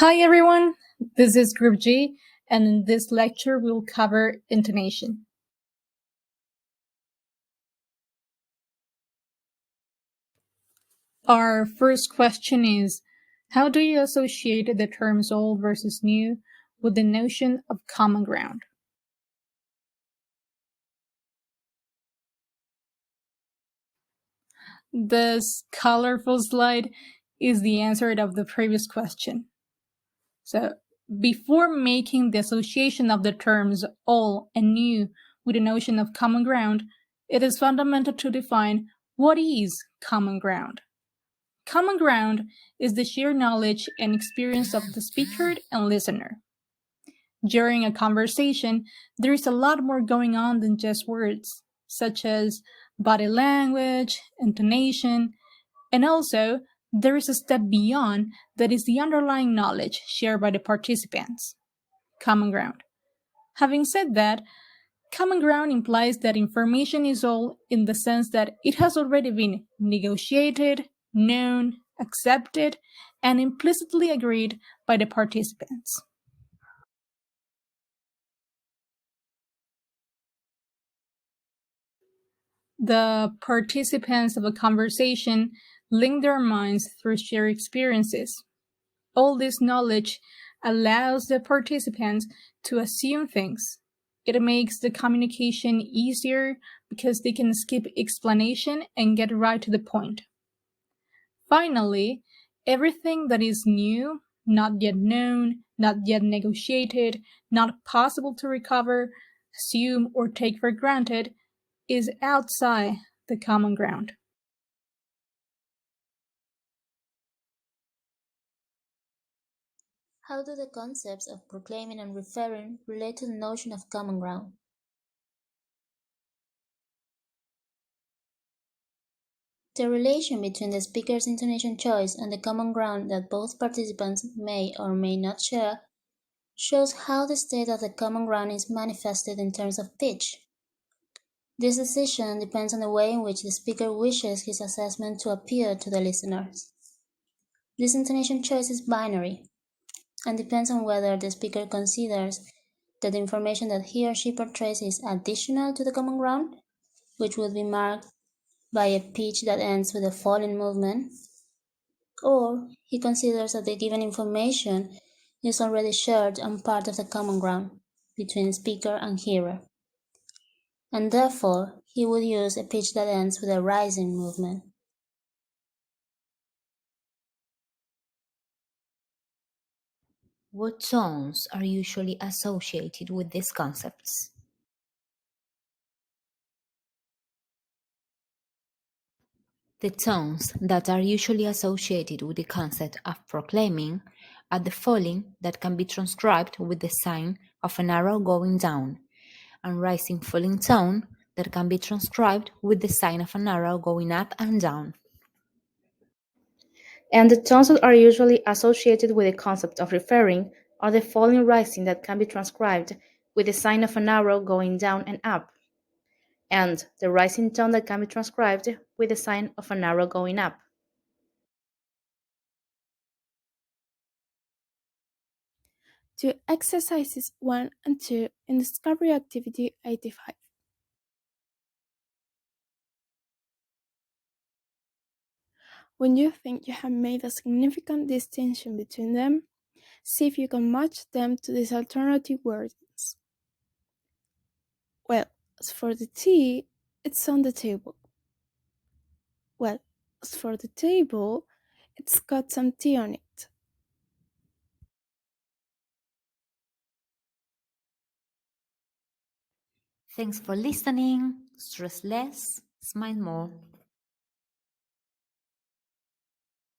Hi everyone, this is Group G, and in this lecture we'll cover intonation. Our first question is, how do you associate the terms old versus new with the notion of common ground? This colorful slide is the answer of the previous question. So, before making the association of the terms old and new with the notion of common ground, it is fundamental to define what is common ground. Common ground is the shared knowledge and experience of the speaker and listener. During a conversation, there is a lot more going on than just words, such as body language, intonation, and also there is a step beyond that is the underlying knowledge shared by the participants. Common ground. Having said that, common ground implies that information is all in the sense that it has already been negotiated, known, accepted, and implicitly agreed by the participants. The participants of a conversation link their minds through shared experiences. All this knowledge allows the participants to assume things. It makes the communication easier because they can skip explanation and get right to the point. Finally, everything that is new, not yet known, not yet negotiated, not possible to recover, assume, or take for granted is outside the common ground. How do the concepts of proclaiming and referring relate to the notion of common ground? The relation between the speaker's intonation choice and the common ground that both participants may or may not share shows how the state of the common ground is manifested in terms of pitch. This decision depends on the way in which the speaker wishes his assessment to appear to the listeners. This intonation choice is binary and depends on whether the speaker considers that the information that he or she portrays is additional to the common ground, which would be marked by a pitch that ends with a falling movement, or he considers that the given information is already shared and part of the common ground between speaker and hearer, and therefore he would use a pitch that ends with a rising movement. What tones are usually associated with these concepts? The tones that are usually associated with the concept of proclaiming are the falling that can be transcribed with the sign of an arrow going down, and rising falling tone that can be transcribed with the sign of an arrow going up and down. And the tones that are usually associated with the concept of referring are the falling rising that can be transcribed with the sign of an arrow going down and up, and the rising tone that can be transcribed with the sign of an arrow going up. To exercises 1 and 2 in Discovery Activity 85. When you think you have made a significant distinction between them, see if you can match them to these alternative wordings. Well, as for the tea, it's on the table. Well, as for the table, it's got some tea on it. Thanks for listening. Stress less, smile more.